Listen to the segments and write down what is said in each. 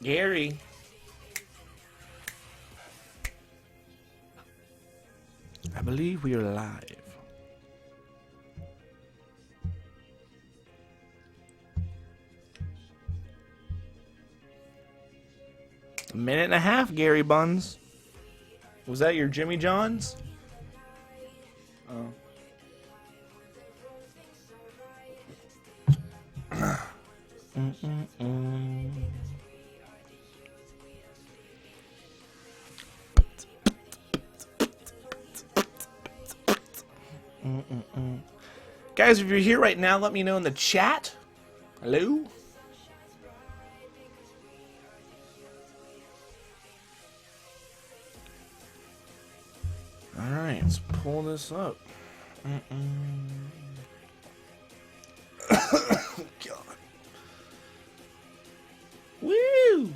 Gary. I believe we are live. A minute and a half, Gary Buns. Was that your Jimmy John's? Oh. Guys, if you're here right now, let me know in the chat. Hello? Alright, let's pull this up. God. Woo!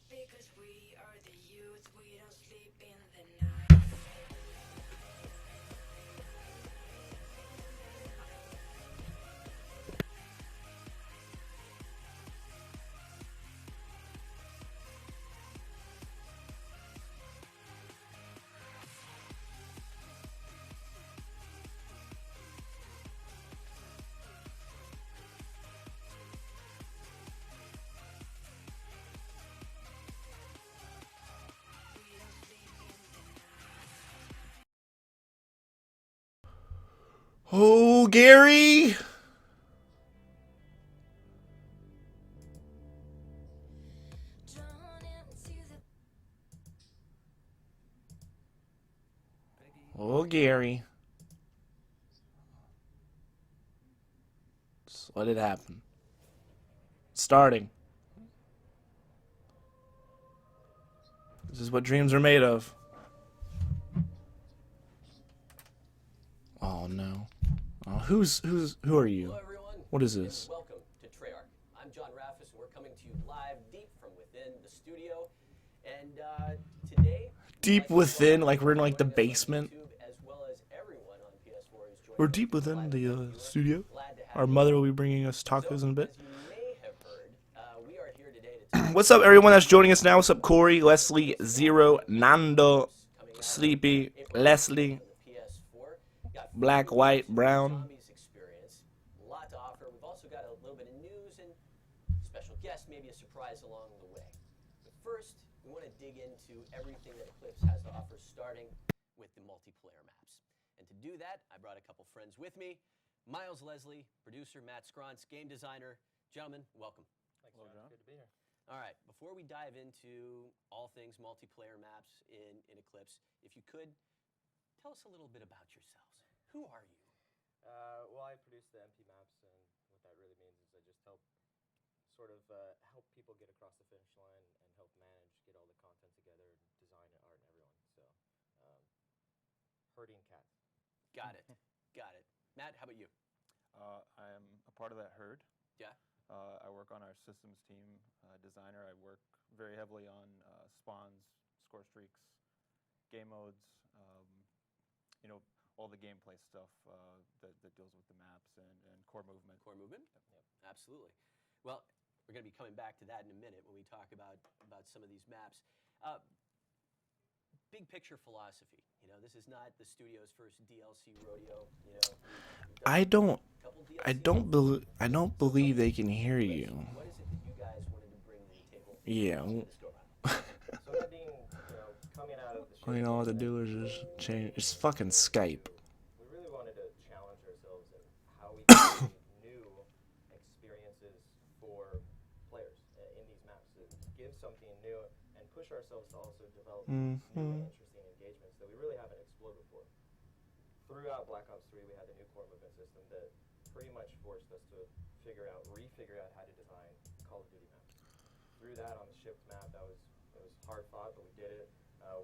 Because we are the youth, we don't sleep in the night. Oh, Gary! Oh, Gary. Just let it happen. Starting. This is what dreams are made of. Oh no. Oh, who are you? Hello everyone. What is this? Welcome to Treyarch. I'm John Raffis and we're coming to you live deep from within the studio. And today Deep within, like we're in like the basement. as well as everyone on PS4 is joining We're deep within the studio. Our mother will be bringing us tacos in a bit. As you may have heard, we are here today to talk What's up, everyone that's joining us now? What's up, Corey, Leslie, Zero, Nando, Sleepy, Leslie, PS4. Got Black, White, Brown. Zombies experience. A lot to offer. We've also got a little bit of news and special guests, maybe a surprise along the way. But first, we want to dig into everything that Eclipse has to offer, starting with the multiplayer maps. And to do that, I brought a couple friends with me. Miles Leslie, producer, Matt Scronce, game designer. Gentlemen, welcome. Thanks, John. Good to be here. All right, before we dive into all things multiplayer maps in Eclipse, if you could, tell us a little bit about yourselves. Who are you? Well, I produce the MP maps, and what that really means is I just help help people get across the finish line and help manage, get all the content together, design and art and everyone. So, herding cats. Got it. Got it. Matt, how about you? I'm a part of that herd. Yeah. I work on our systems team, designer. I work very heavily on spawns, score streaks, game modes, you know, all the gameplay stuff that deals with the maps and core movement. Core movement? Yep. Absolutely. Well, we're going to be coming back to that in a minute when we talk about some of these maps. Big picture philosophy. You know, this is not the studio's first DLC rodeo. You know, I don't believe they can hear you. What is it that you guys wanted to bring to the table? Yeah. So that being, coming out of the All you know what to do is just change. It's fucking Skype. we really wanted to challenge ourselves in how we can create new experiences for players in these maps. To give something new and push ourselves to also develop new and interesting engagements that we really haven't explored before. Throughout Black Ops 3, we had the new core movement system that pretty much forced us to refigure out how to design Call of Duty maps. Through that on the shipped map, it was hard fought, but we did it.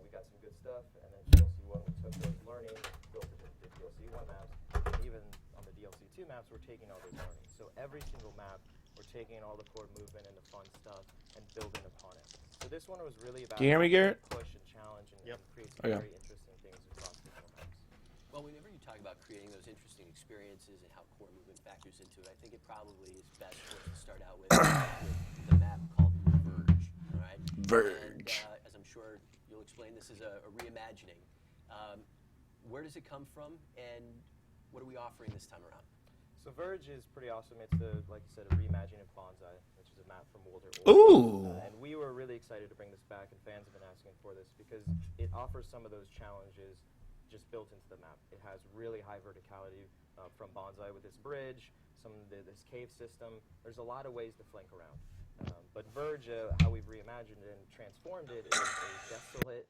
We got some good stuff, and then DLC 1, we took those learnings, built the DLC 1 maps, and even on the DLC 2 maps, we're taking all those learnings. So every single map, we're taking all the core movement and the fun stuff and building upon it. So this one was really about Can you hear me, Garrett? push and challenge and create some very interesting things across different maps. Well, whenever you talk about creating those interesting experiences and how core movement factors into it, I think it probably is best for us to start out with the map called Verge. All right. Verge. And, as I'm sure you'll explain, this is a reimagining. Where does it come from, and what are we offering this time around? So Verge is pretty awesome. It's like you said, a reimagining of Bonsai, which is a map from World at War. Ooh. And we were really excited to bring this back, and fans have been asking for this because it offers some of those challenges just built into the map. It has really high verticality from Bonsai with this bridge, this cave system. There's a lot of ways to flank around. But Verge, how we've reimagined it and transformed it, is a desolate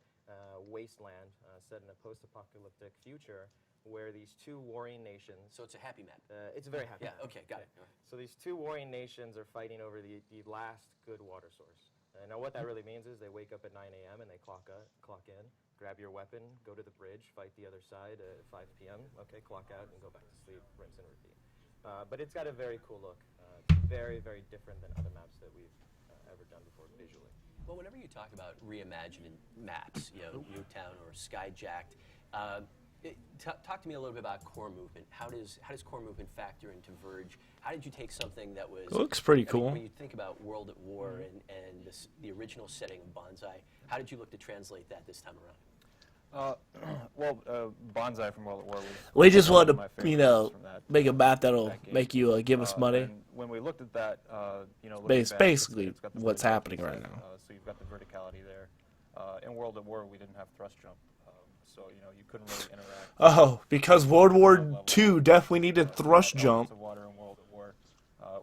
wasteland set in a post-apocalyptic future where these two warring nations. So it's a happy map. It's a very happy. Yeah. Okay. Got it. All right. So these two warring nations are fighting over the last good water source. Now what that really means is they wake up at 9 a.m. and they clock in, grab your weapon, go to the bridge, fight the other side at 5 p.m. Okay, clock out and go back to sleep, rinse and repeat. But it's got a very cool look. It's very, very different than other maps that we've ever done before visually. Well, whenever you talk about reimagining maps, Nuketown or Skyjacked, talk to me a little bit about core movement. How does core movement factor into Verge? How did you take something that was... It looks pretty cool. When you think about World at War and the original setting of Bonsai, how did you look to translate that this time around? Bonsai from World at War was We just one of wanted my to, favorites from that. make a map that'll that game. make you give us money. And when we looked at that, looking back, Basically it's got the what's verticality happening right side, now. So you've got the verticality there. In World at War, we didn't have thrust jump, so you couldn't really interact. Oh, because World War II definitely needed thrust Elements jump. of water in World at War,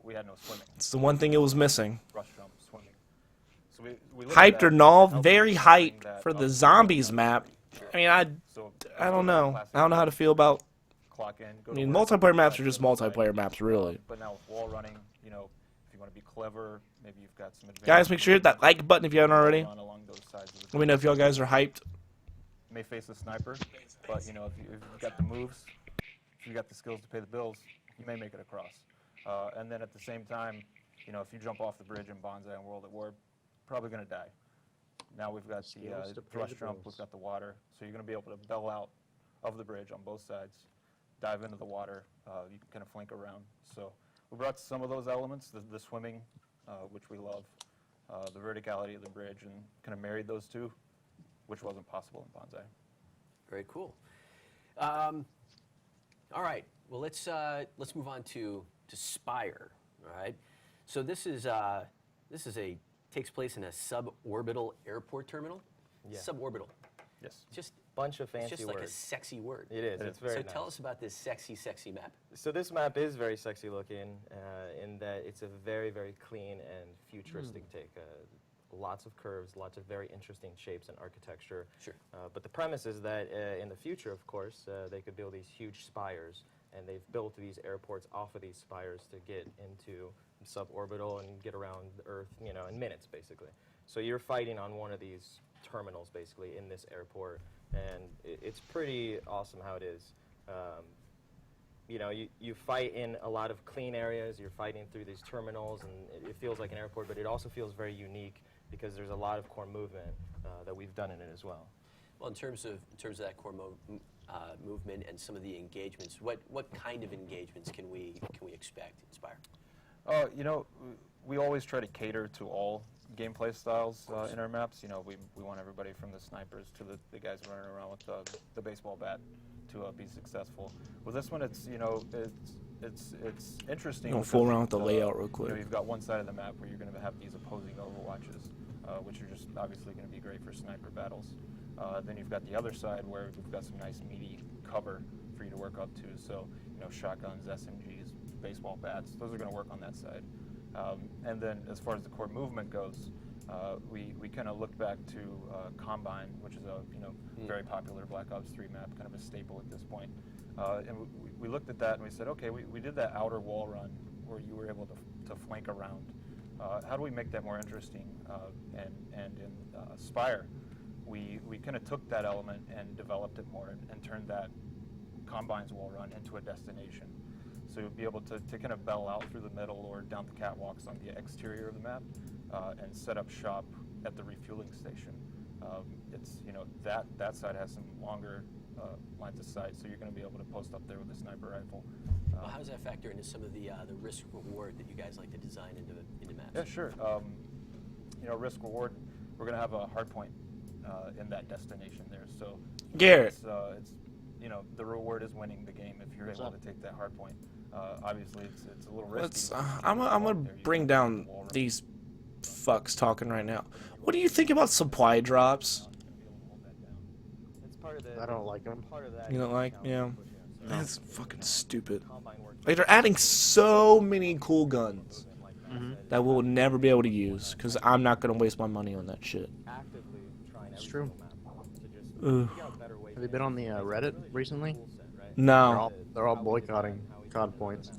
we had no swimming. It's the one thing it was missing. Thrust jump, swimming. So we looked at Hyped that or null, and very helped bring hyped that for up the to zombies the map. I mean, So I don't know. classic I don't know how to feel about. clock in, go I to mean, work, multiplayer go maps back are to just the site. multiplayer maps, really. But now with wall running, if you want to be clever, maybe you've got some advantage. Guys, make sure you hit that like button if you haven't already. Along those sides of the Let me know if y'all guys are hyped. may face a sniper, but if you've got the moves, if you've got the skills to pay the bills, you may make it across. And then at the same time, if you jump off the bridge in Bonsai and World at War, probably going to die. Now we've got Skills to the pay thrust the jump, bills. we've got the water, so you're going to be able to bell out of the bridge on both sides, dive into the water, you can kind of flank around. So we brought some of those elements, the swimming, which we love, the verticality of the bridge, and kind of married those two, which wasn't possible in Bonsai. Very cool. All right. Well, let's move on to Spire. All right. So this takes place in a suborbital airport terminal. Yeah. Suborbital. Yes. Just Bunch of it's fancy just like a words. sexy word. It is. It's very So nice. tell us about this sexy map. So this map is very sexy looking in that it's a very, very clean and futuristic take. Lots of curves, lots of very interesting shapes and architecture. Sure. But the premise is that in the future, of course, they could build these huge spires, and they've built these airports off of these spires to get into suborbital and get around the Earth, in minutes, basically. So you're fighting on one of these terminals, basically, in this airport, and it's pretty awesome how it is. You fight in a lot of clean areas, you're fighting through these terminals, and it feels like an airport, but it also feels very unique because there's a lot of core movement that we've done in it as well. Well, in terms of that core movement and some of the engagements, what kind of engagements can we expect in Spire? We always try to cater to all gameplay styles in our maps. We want everybody from the snipers to the guys running around with the baseball bat to be successful. With this one, it's interesting. Gonna fool because, around with the layout real quick. You've got one side of the map where you're going to have these opposing overwatches, which are just obviously going to be great for sniper battles. Then you've got the other side where we've got some nice meaty cover for you to work up to. So shotguns, SMGs, baseball bats, those are going to work on that side. And then as far as the core movement goes, we kind of looked back to Combine, which is a very popular Black Ops 3 map, kind of a staple at this point. And we looked at that and we said, okay, we did that outer wall run where you were able to flank around. How do we make that more interesting? And in Spire, we kind of took that element and developed it more and turned that Combine's wall run into a destination. So you'll be able to kind of bell out through the middle or down the catwalks on the exterior of the map and set up shop at the refueling station. It's that side has some longer lines of sight, so you're going to be able to post up there with a sniper rifle. Well, how does that factor into some of the risk reward that you guys like to design into maps? Yeah, sure. You know, risk reward. We're going to have a hard point in that destination there. So Garrett. it's you know, the reward is winning the game if you're able to take that hard point. Obviously, it's a little risky. Let's. I'm gonna bring down these fucks talking right now. What do you think about supply drops? It's part of the. I don't like them. Part of that. You don't like? Yeah. No. That's fucking stupid. Combine work. Like they're adding so many cool guns Mm-hmm. that we'll never be able to use because I'm not gonna waste my money on that shit. Actively trying It's every true. single map to just Ugh. figure out better ways Have you to been on the make it. Reddit It's really recently? cool set, right? No. They're all boycotting COD points.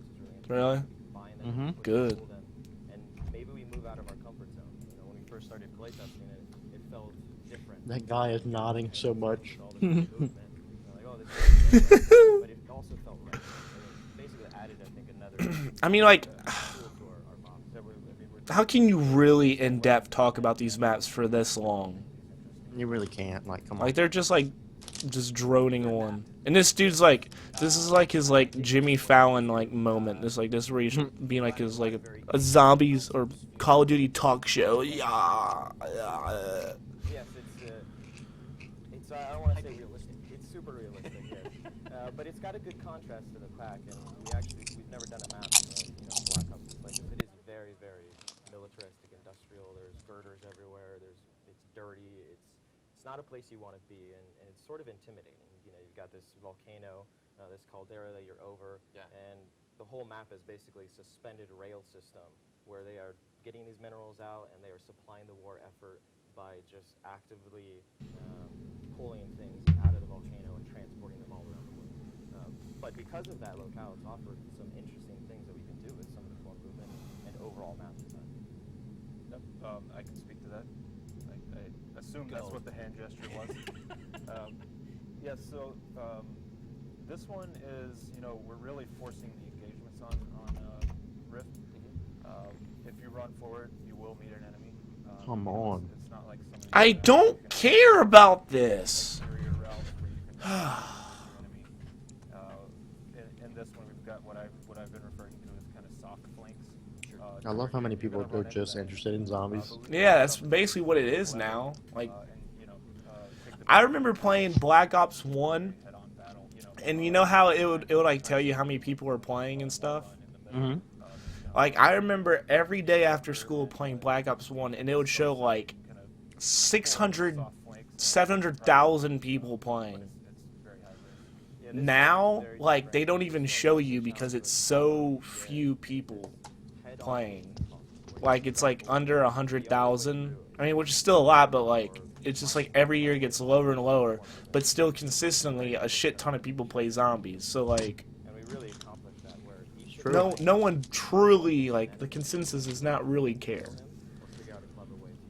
Really? Buying them, Mhm. pushing Good. them, and maybe we move out of our comfort zone. You know, when we first started playtesting it, it felt different. That guy is nodding so much. All this movement. Like, oh, this is different, but it also felt right. And it basically added, I think, another I mean, like, tool to our box. So we're how can you really in depth talk about these maps for this long? You really can't. Like, come on. Like they're just droning on. And this dude's like, this is like his like Jimmy Fallon like moment. This is where he's being like his like a zombies or Call of Duty talk show. Yeah. Yes, it's I don't want to say realistic. It's super realistic, yes. But it's got a good contrast to the pack, and we've never done a map, Black Ops like this. It is very, very militaristic, industrial. There's girders everywhere. It's dirty. It's not a place you want to be, and it's sort of intimidating. You know, you've got this volcano, this caldera that you're over, and the whole map is basically a suspended rail system where they are getting these minerals out, and they are supplying the war effort by just actively pulling things out of the volcano and transporting them all around the world. But because of that locale, it's offered some interesting things that we can do with some of the core movement and overall map design. Yep, I can speak to that. I assume that's what the hand gesture was. Yeah, so this one is, you know, we're really forcing the engagements on Rift. If you run forward, you will meet an enemy. Come on. It's not like some of these, I don't care about this. interior routes where you can enemy. In this one, we've got what I've been referring to as kind of soft flanks. I love how many people are just interested in zombies. Yeah, that's basically what it is now. Like, And, you know, take the I remember playing Black Ops 1, head-on battle. You know, and you know how it would like tell you how many people were playing and stuff. Mm-hmm. Like, I remember every day after school playing Black Ops 1, and it would show like 600, 700,000 people playing. Now, like, they don't even show you because it's so few people playing. Like, it's like under 100,000. I mean, which is still a lot, but like, it's just like every year it gets lower and lower. But still consistently, a shit ton of people play zombies. So like, And we really accomplished that where each True. no one truly, like, the consensus is not really care. we'll figure out a clever way to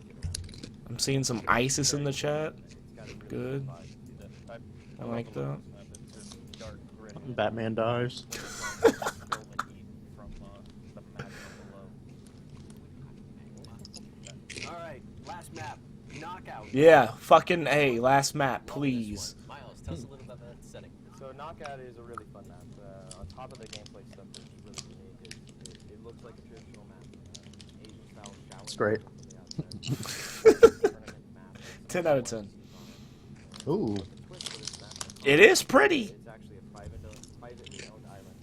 use I'm seeing some ISIS in the chat. Good. I like that. Batman dies. All right, last map, knockout. Yeah, fucking A, last map, please. Miles, tell us a little about that setting. So Knockout is a really fun map. On top of the gameplay stuff that's really unique, it looks like a traditional map. Asian-style shower. It's great. Tournament map. 10 out of 10. Ooh. The twist for this map It is pretty. it's actually a privately owned island.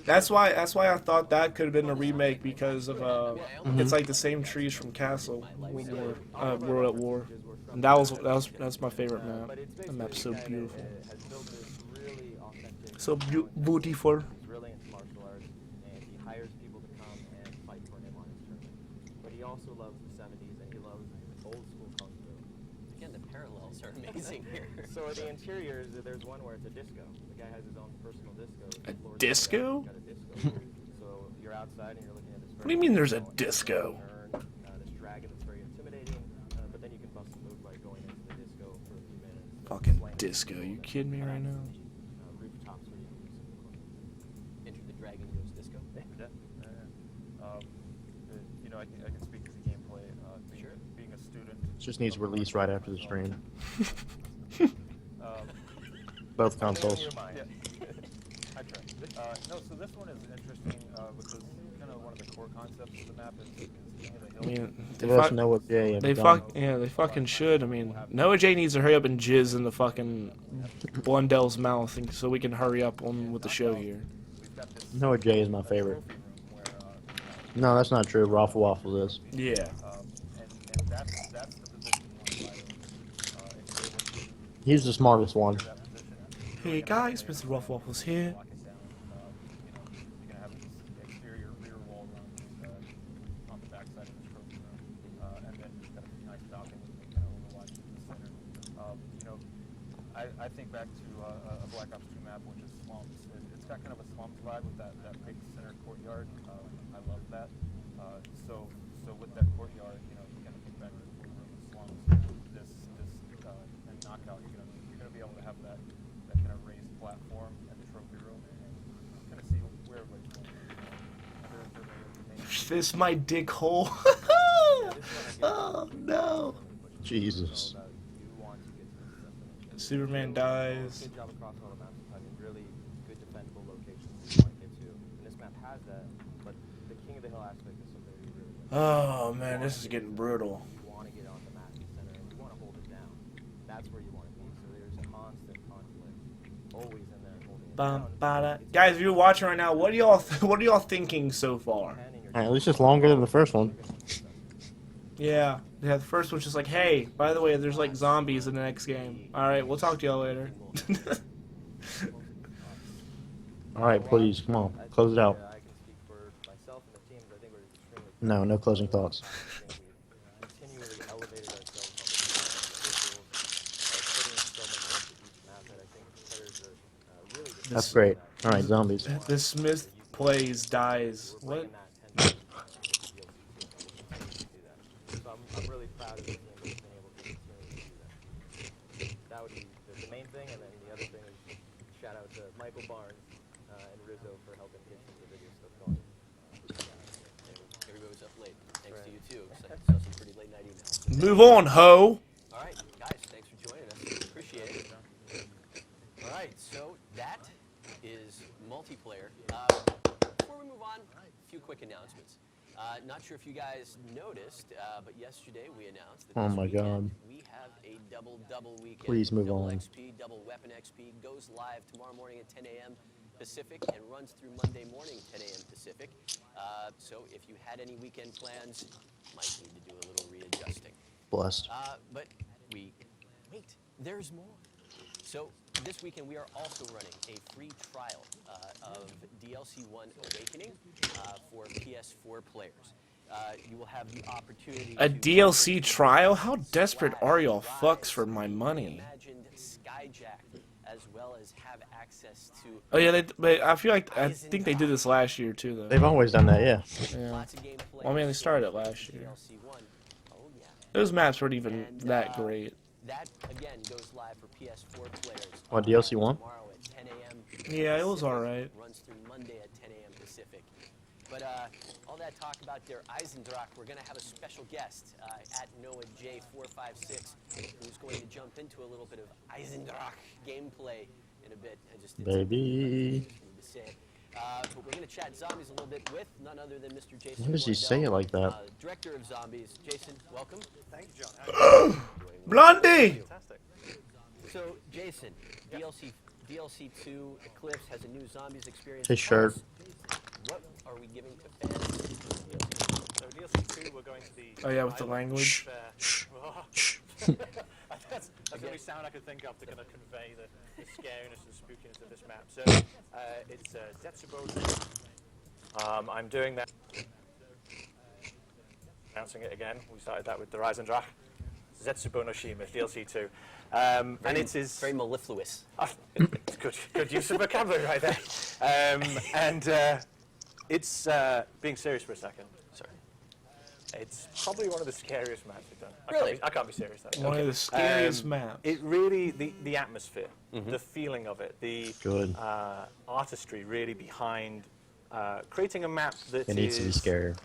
That's why I thought that could have been a remake because of it's like the same trees from Castle World at War. And that's my favorite map. But it's That map's so basically a guy beautiful. that has built this really authentic. So beautiful. He's really into martial arts, and he hires people to come and fight for him on his tournament. But he also loves the 70s, and he loves old school kung fu. Again, the parallels are amazing here. So the interiors, there's one where it's a disco. The guy has his own personal disco. A The floor is disco? got a disco. So you're outside and you're looking at this. What do you mean there's a disco? This dragon that's very intimidating, but then you can bust a move by going into the disco for a few minutes. Fucking slaying disco, people, you kidding me right now? Rooftops where you can do some Enter the Dragon Goes Disco. You know, I can speak to the gameplay. Being a student. Just needs release right after the stream. Both consoles. Yeah. I try. No, so this one is interesting because kind of one of the core concepts of the map is King of the I Hill. mean, they Give us fuck, Noah J. they fucking should. I mean, Noah J needs to hurry up and jizz in the fucking Blundell's mouth so we can hurry up on with the show here. We've got this Noah J is my favorite. trophy room where No, that's not true. Raffle Waffle is. Yeah. and that's the position you want to fight over. If you're able to He's the smartest one. that position, Hey guys, Mr. Ruff Waffles here. lock it down. You're gonna have this exterior rear wall runs on the backside of the trophy room, and then you've got a nice balcony that kind of overwatches the center. I think back to a Black Ops 2 map, which is Slums. It's got kind of a Slums vibe with that big center courtyard. I love that. So with that courtyard, you kind of think back to the courtroom of Slums. This and Knockout, you're gonna be able to have that kind of raised platform at the trophy room and kind of see where everybody's going. This my dick hole. Oh no. Jesus. Superman dies. Good job across all the maps, finding really good defendable locations you want to get to. And this map has that, but the King of the Hill aspect is something you really Oh man, this is getting brutal. you want to get on the map center and you want to hold it down. That's where you want to be. So there's constant conflict, always in there holding it Bum, down. bada. Guys, if you're watching right now, what are y'all thinking so far? At least it's longer than the first one. Yeah, the first one's just like, hey, by the way, there's like zombies in the next game. All right, we'll talk to y'all later. All right, please, come on, close it out. I can speak for myself and the teams. I think we're extremely No closing thoughts. continually elevated ourselves on the putting so much into each map that I think players are really just That's great. All right, zombies. The Smith plays dies. What? So I'm really proud of the team that's been able to continue to do that. That would be the main thing, and then the other thing is shout out to Michael Barnes and Rizzo for helping get some of the video stuff going. Everybody was up late. Thanks to Right. you too, 'cause I saw some pretty late night emails. Move on, ho. All right, guys, thanks for joining us. Appreciate it. All right, so that is multiplayer. Before we move on, a few quick announcements. Not sure if you guys noticed, but yesterday we announced that Oh this my weekend God. we have a double weekend. Please move double on. XP, double weapon XP goes live tomorrow morning at 10 a.m. Pacific and runs through Monday morning 10 a.m. Pacific. So if you had any weekend plans, might need to do a little readjusting. Blessed. But wait, there's more. So this weekend we are also running a free trial of DLC 1 Awakening for PS4 players. You will have the opportunity A to DLC trial? How desperate are y'all fucks for my money? Imagined Skyjack, as well as have access to Oh yeah, but I think they did this last year too, though. They've always done that, yeah. Yeah. lots of gameplay. Well, I mean, they started it last year. DLC 1. Oh yeah. Those maps weren't even that great. That again goes live for PS4 players. What, DLC 1? Tomorrow at 10 a.m. Yeah, it was alright. Runs through Monday at 10 a.m. Pacific. But all that talk about Der Eisendrach, we're going to have a special guest at Noah J456 who's going to jump into a little bit of Eisendrach gameplay in a bit. I just Baby. need to say it. But we're going to chat zombies a little bit with none other than Mr. Jason. Why does he say it like that? Director of Zombies. Jason, welcome. Thank you, John. Blondie! Fantastic. So, Jason, DLC 2 Eclipse has a new zombies experience. His shirt. What are we giving to fans? So DLC 2, we're going to the... Oh yeah, with the language. That's the only sound I could think of to kind of convey the scariness and spookiness of this map. So it's Zetsubou. I'm doing that. Announcing it again. We started that with Der Eisendrach. Zetsubou no Shima, DLC 2. And it is... Very mellifluous. It's good use of vocabulary right there. It's being serious for a second. Sorry. It's probably one of the scariest maps we've done. Really? I can't be serious though. One of the scariest maps. It really, the atmosphere, the feeling of it, the Good. artistry really behind creating a map that It needs to be is scarier.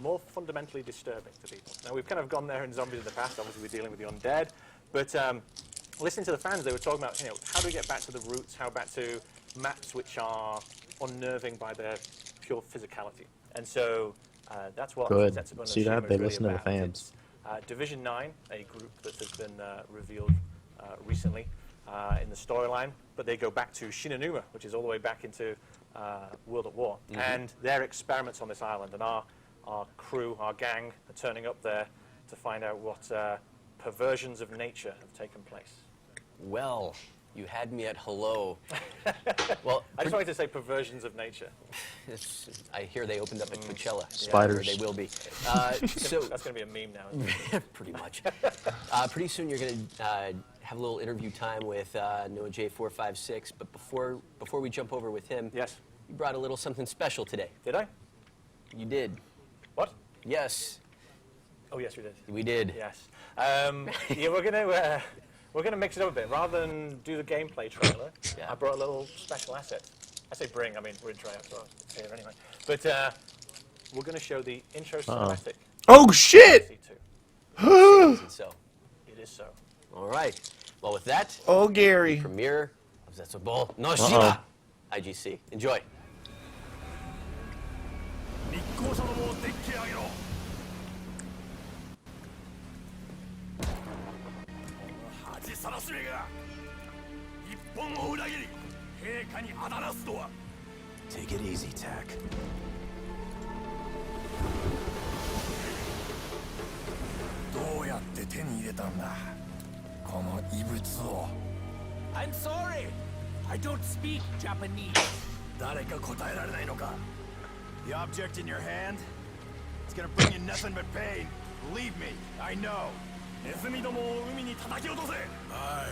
more fundamentally disturbing to people. Now we've kind of gone there in Zombies in the past. Obviously we're dealing with the undead, but listening to the fans, they were talking about, how do we get back to the roots, how back to maps which are unnerving by their pure physicality. And so that's what Good. Zetsubou and See Shima that? They is really listen to the about. fans. It's, Division 9, a group that has been revealed recently in the storyline, but they go back to Shinonuma, which is all the way back into World at War. And their experiments on this island, and our crew, our gang, are turning up there to find out what perversions of nature have taken place. Well, you had me at hello. Well, I just wanted to say perversions of nature. I hear they opened up at Coachella. Spiders. Or they will be. So That's going to be a meme now, isn't it? pretty much. Pretty soon you're going to have a little interview time with Noah J456. But before we jump over with him, Yes. you brought a little something special today. Did I? You did. What? Yes, Oh, yes, we did. we did. Yes. Yeah, we're gonna mix it up a bit. Rather than do the gameplay trailer, Yeah. I brought a little special asset. I say bring, I mean we're in tryout, so it's here anyway. But we're gonna show the intro cinematic. Oh shit! Isn't so. It is so. All right. Well, with that, Oh Gary. premiere of Zetsubou no Shima, IGC. Enjoy. 日光者どもをデッキへ上げろ。恥さらしめが日本を裏切り陛下にあだなすとは。Take it easy, Tack. どうやって手に入れたんだこの異物を。I'm sorry. I don't speak Japanese. 誰か答えられないのか The object in your hand? It's gonna bring you nothing but pain. Believe me, I know. ネズミどもを海に叩き落とせ I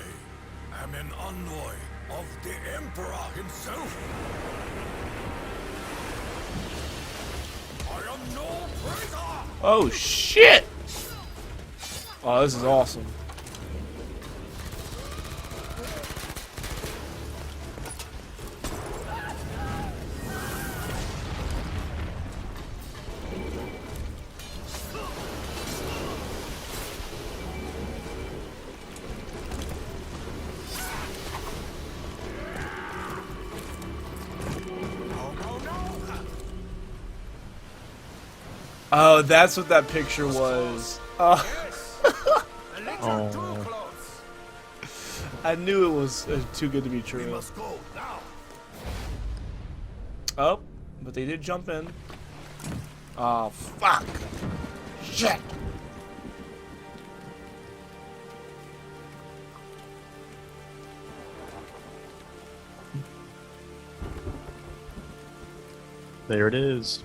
am an envoy of the Emperor himself. I am no traitor! Oh shit! Oh, this is awesome. Oh, that's what that picture was. Oh, Oh, I knew it was too good to be We true. must go now. Oh, but they did jump in. Oh, fuck. Shit. there it is.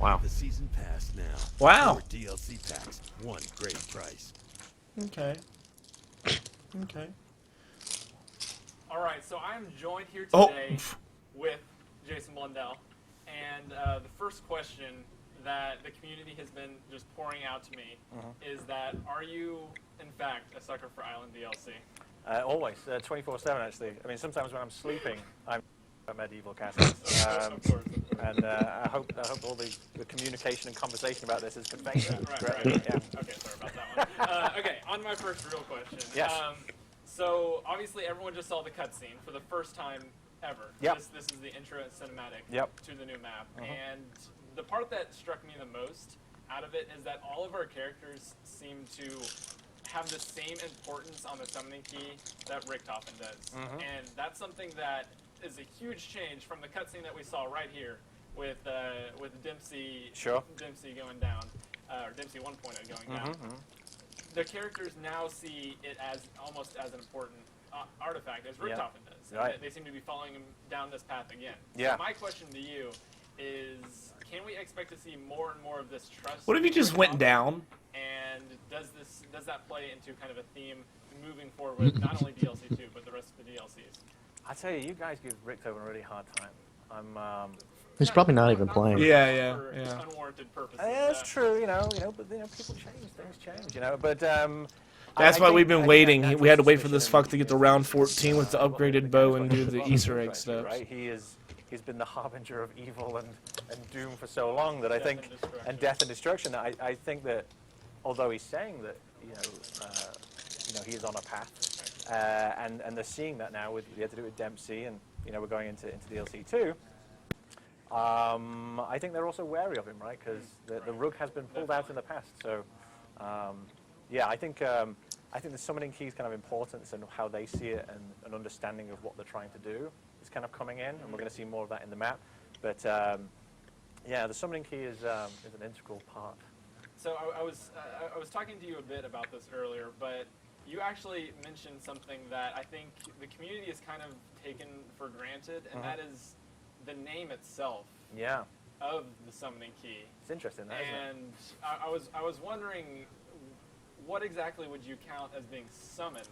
Wow. The season pass now. Wow. 4 DLC packs, one great price. Okay. Okay. All right, so I'm joined here Oh. today with Jason Blundell, and the first question that the community has been just pouring out to me is that, are you, in fact, a sucker for Island DLC? Always, 24/7 actually. I mean, sometimes when I'm sleeping, I'm a medieval castles. Of course. And I hope all the communication and conversation about this is conveyed. Right. Yeah. Okay, sorry about that one. Okay, on to my first real question. Yes. So, obviously, everyone just saw the cutscene for the first time ever. Yep. This is the intro cinematic Yep. to the new map. And the part that struck me the most out of it is that all of our characters seem to have the same importance on the summoning key that Richtofen does. And that's something that is a huge change from the cutscene that we saw right here with Dempsey. Sure. Dempsey going down, or Dempsey 1.0 going down. The characters now see it as almost as an important artifact as Richtofen does. And Right. they seem to be following him down this path again. Yeah. So my question to you is, can we expect to see more and more of this trust? What if he with just went Richtofen? down? And does that play into kind of a theme moving forward with not only DLC 2 but the rest of the DLCs? I tell you, you guys give Richtofen a really hard time. I'm. He's probably not even playing. Yeah. For unwarranted purposes. Yeah, that's true. But people change, things change. But That's I why think- we've I been think waiting. that We had to natural wait for this suspicion fuck to get to round 14 with the what the upgraded bow game's and gonna do be the about Easter egg eventually, steps. right? He's been the harbinger of evil and doom for so long that I think, and death and destruction. That I think that although he's saying that he is on a path, and they're seeing that now with they had to do it with Dempsey, and we're going into DLC 2. I think they're also wary of him, right? Because the rug has been pulled out in the past. So, yeah, I think the summoning key is kind of importance and how they see it and an understanding of what they're trying to do is kind of coming in, and we're going to see more of that in the map. But yeah, the summoning key is an integral part. So I was talking to you a bit about this earlier, but you actually mentioned something that I think the community is kind of taken for granted, and that is the name itself. Yeah. Of the summoning key. It's interesting, that, isn't it? And I was wondering, what exactly would you count as being summoned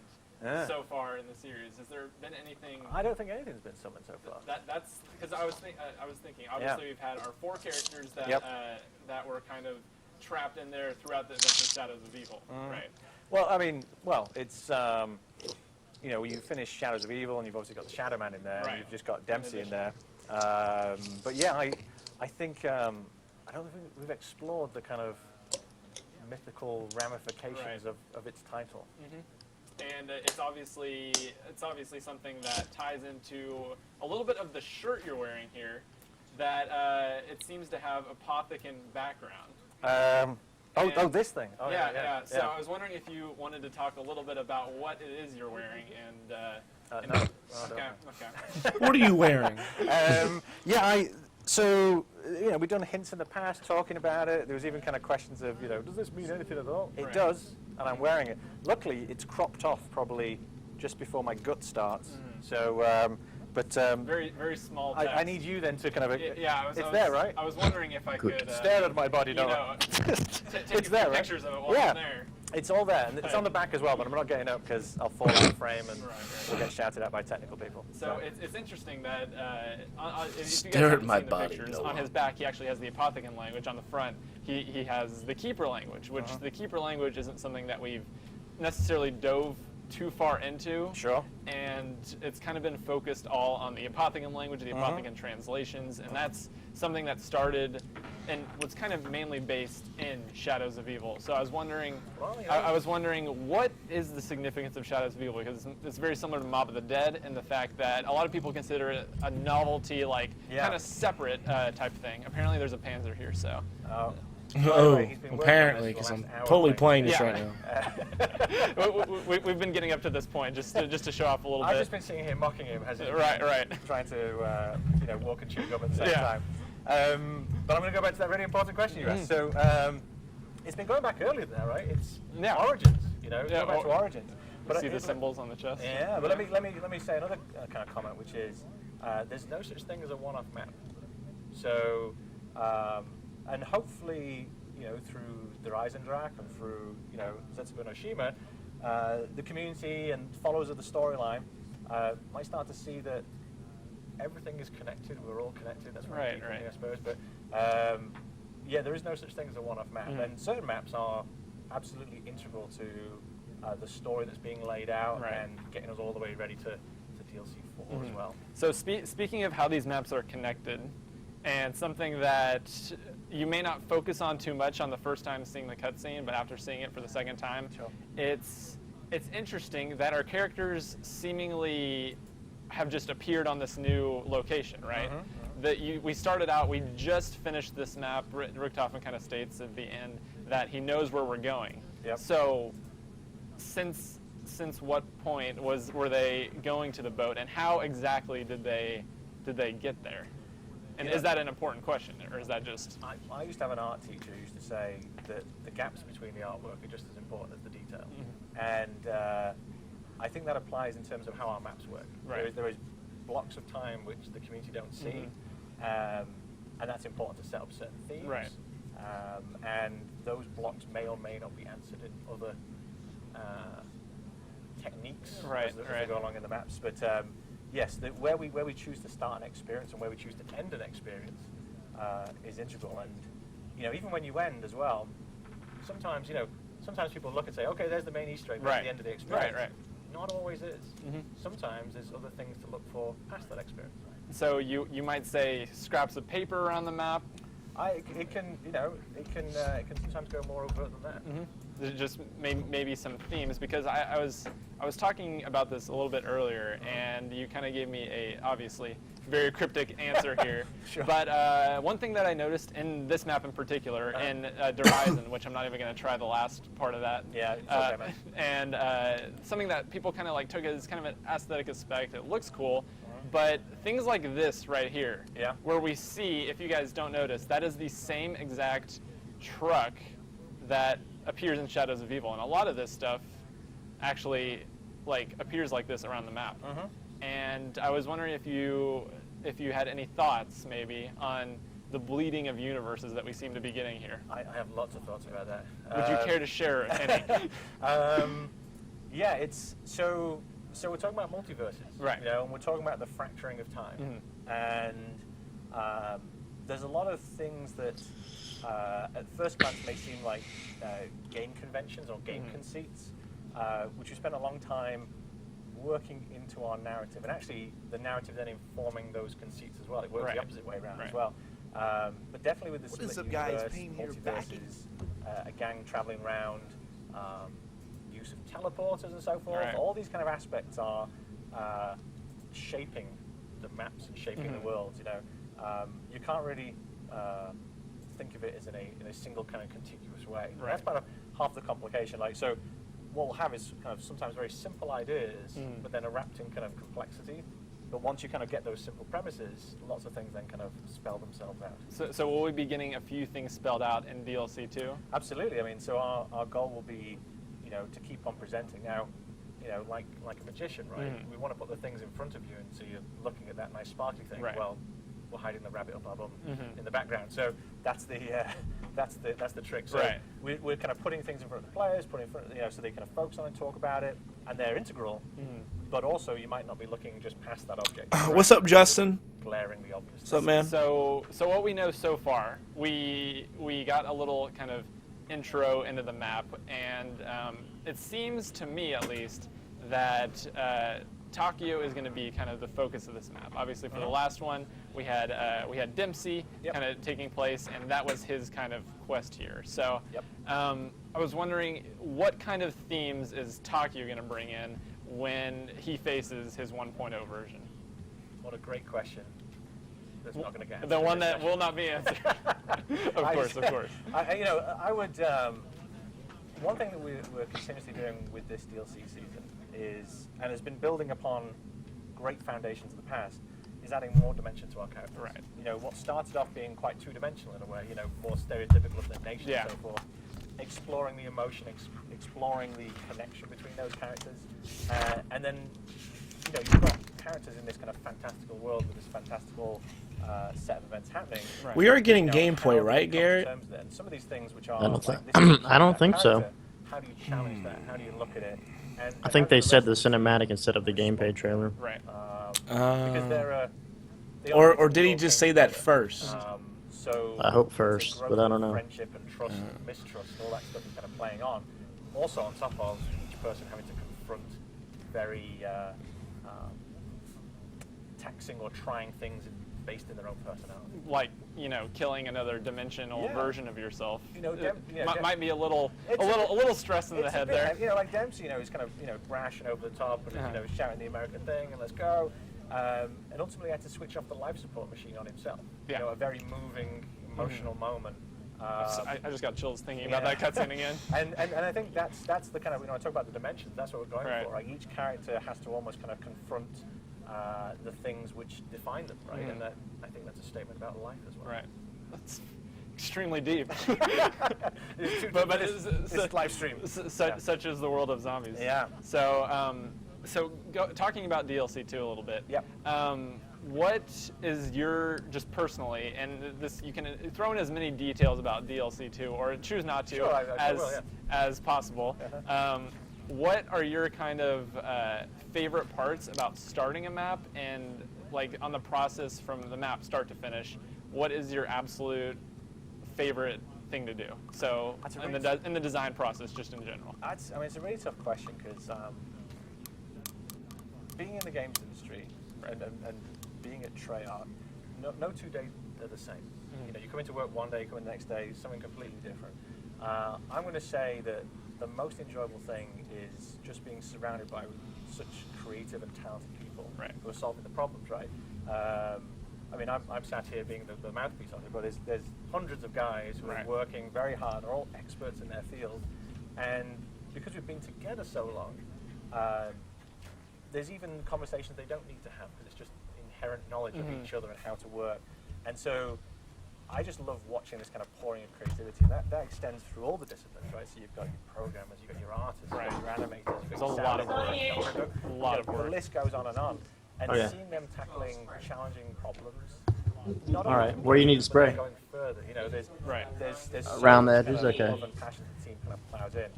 so far in the series? Has there been anything? I don't think anything's been summoned so far. That's because I was thinking. Obviously, we've had our 4 characters that that were kind of trapped in there throughout the events of Shadows of Evil, right? Well, I mean, it's you finish Shadows of Evil, and you've obviously got the Shadow Man in there, and you've just got Dempsey in there. But yeah, I think I don't think we've explored the kind of mythical ramifications of its title. And it's obviously something that ties into a little bit of the shirt you're wearing here, that it seems to have Apothicon background. Oh, this thing. Oh, yeah. So I was wondering if you wanted to talk a little bit about what it is you're wearing and. No. Okay. What are you wearing? So we've done hints in the past talking about it. There was even kind of questions of, does this mean anything at all? It does, and I'm wearing it. Luckily, it's cropped off probably just before my gut starts. So, very, very small text. I need you then to kind of. It's there, right? I was wondering if I could stare at my body, take it's there, right? pictures of it while I'm there. It's all there, and it's on the back as well, but I'm not getting up because I'll fall out of frame and we'll get shouted at by technical people. So it's interesting that if you guys Stare at haven't my seen the body, pictures, Noah. on his back he actually has the Apothicon language. On the front he has the Keeper language, which the Keeper language isn't something that we've necessarily dove too far into. Sure. And it's kind of been focused all on the Apothicon language, the Apothicon translations, and that's something that started and was kind of mainly based in Shadows of Evil. So I was wondering, what is the significance of Shadows of Evil? Because it's very similar to Mob of the Dead in the fact that a lot of people consider it a novelty, kind of separate type thing. Apparently there's a Panzer here, so. Oh, apparently, because I'm totally playing this right now. We've been getting up to this point just to show off a little bit. I've just been sitting here mocking him as he's trying to walk and chew gum at the same time. But I'm going to go back to that really important question you asked. So it's been going back earlier there, right? It's Origins. Go back to Origins. But see the symbols on the chest. Yeah, but let me say another kind of comment, which is there's no such thing as a one-off map. So. And hopefully, through the Reisendrak and through, Zetsubou and Shima, the community and followers of the storyline might start to see that everything is connected. We're all connected. That's right. I suppose. But there is no such thing as a one-off map, and certain maps are absolutely integral to the story that's being laid out and getting us all the way ready to DLC 4 as well. So speaking of how these maps are connected. And something that you may not focus on too much on the first time seeing the cutscene, but after seeing it for the second time, it's interesting that our characters seemingly have just appeared on this new location, right? We started out, we just finished this map. Richtofen kind of states at the end that he knows where we're going. So, since what point were they going to the boat, and how exactly did they get there? And is that an important question, or is that just... I used to have an art teacher who used to say that the gaps between the artwork are just as important as the detail. And I think that applies in terms of how our maps work. There is blocks of time which the community don't see, and that's important to set up certain themes. And those blocks may or may not be answered in other techniques as they go along in the maps. But yes, where we choose to start an experience and where we choose to end an experience is integral. And even when you end as well, sometimes sometimes people look and say, okay, there's the main Easter egg, that's Right. the end of the experience. Right. Not always is. Mm-hmm. Sometimes there's other things to look for past that experience. So you might say scraps of paper around the map. It can sometimes go more overt than that. Mm-hmm. There's just maybe some themes, because I was talking about this a little bit earlier, and you kind of gave me a obviously very cryptic answer here. Sure. But one thing that I noticed in this map in particular, in Horizon, which I'm not even going to try the last part of that. Yeah, it's okay, man. And something that people kind of like took as kind of an aesthetic aspect. It looks cool. But things like this right here, Yeah. where we see, if you guys don't notice, that is the same exact truck that appears in Shadows of Evil, and a lot of this stuff actually like appears like this around the map. And I was wondering if you had any thoughts maybe on the bleeding of universes that we seem to be getting here. I have lots of thoughts about that. Would you care to share any? Yeah, it's so we're talking about multiverses, Right. You know, and we're talking about the fracturing of time, and there's a lot of things that at first glance may seem like game conventions or game conceits, which we spent a long time working into our narrative, and actually the narrative then informing those conceits as well. It works Right. the opposite way around Right. as well. But definitely with the What split is up, guys? universe, Payne here, back in. multiverses, a gang traveling around, use of teleporters and so forth. Right. All these kind of aspects are shaping the maps and shaping the world. You know, you can't really think of it as in a single kind of contiguous way. Right. That's part of half the complication. Like so. What we'll have is kind of sometimes very simple ideas, but then are wrapped in kind of complexity. But once you kind of get those simple premises, lots of things then kind of spell themselves out. So will we be getting a few things spelled out in DLC 2? Absolutely. I mean, so our goal will be, you know, to keep on presenting. Now, you know, like a magician, right? We want to put the things in front of you, and so you're looking at that nice sparkly thing. Right. Well, we're hiding the rabbit up our bum in the background. So that's the trick. So Right. we're kind of putting things in front of the players, so they kind of focus on and talk about it, and they're integral. But also, you might not be looking just past that object. What's up, Justin? Glaringly obvious. What's up, man? So what we know so far, we got a little kind of intro into the map, and it seems to me at least that Tokyo is going to be kind of the focus of this map. Obviously, for the last one, we had Dempsey kind of taking place, and that was his kind of quest here. So I was wondering, what kind of themes is Tokyo going to bring in when he faces his 1.0 version? What a great question. That's not going to get answered. The one in this that session. will not be answered. Of course. I would. One thing that we're continuously doing with this DLC season is, and has been building upon great foundations of the past, is adding more dimension to our characters. Right. You know, what started off being quite two-dimensional in a way, you know, more stereotypical of the nation Yeah. and so forth, exploring the emotion, exploring the connection between those characters, and then, you know, you've got characters in this kind of fantastical world with this fantastical set of events happening. Right. We are getting You know, how gameplay, do you right, come to Garrett? terms with it? And some of these things which are I don't like, think- this is I don't that think so. character, how do you challenge that? How do you look at it? And I think as they the said rest the of cinematic instead of the gameplay trailer. Right. because they're they Or are did he all just came say that together. first? So I hope it's a first, growth but I of don't know. Friendship and trust, and mistrust, and all that stuff is kind of playing on. Also, on top of each person having to confront very taxing or trying things based in their own personality. Like, you know, killing another dimensional Yeah. version of yourself. You know, might be a little stress in the It's a head bit, there. You know, like Dempsey, you know, he's kind of, you know, brash and over the top and, you know, shouting the American thing and let's go. And ultimately had to switch off the life support machine on himself. Yeah. You know, a very moving, emotional moment. I just got chills thinking about that cutscene again. And I think that's the kind of, you know, I talk about the dimensions, that's what we're going Right. for. Like each character has to almost kind of confront the things which define them, right? And that, I think that's a statement about life as well. Right. That's extremely deep. but it's live stream. Such is the world of zombies. Yeah. So talking about DLC 2 a little bit. Yep. What is your, just personally, and this you can throw in as many details about DLC 2 or choose not to, Sure, I will, yeah. as possible. What are your kind of favorite parts about starting a map, and like on the process from the map start to finish? What is your absolute favorite thing to do. So That's a in really the design process, just in general. I mean, it's a really tough question because being in the games industry and being at Treyarch, no 2 days are the same. You know, you come into work one day, come in the next day, something completely different. I'm going to say that the most enjoyable thing is just being surrounded by such creative and talented people who are solving the problems, right? I mean, I'm sat here being the mouthpiece on it, but there's hundreds of guys who are working very hard, are all experts in their field, and because we've been together so long, there's even conversations they don't need to have because it's just inherent knowledge of each other and how to work. And so I just love watching this kind of pouring of creativity. That extends through all the disciplines, right? So you've got your programmers, you've got your artists, you've got your animators. There's a lot of work. The list goes on. And seeing them tackling challenging problems. Not All right, only where you need to spray? Going further, you know, there's Around so the much edges, kind of okay. love and passion the team kind of plows in.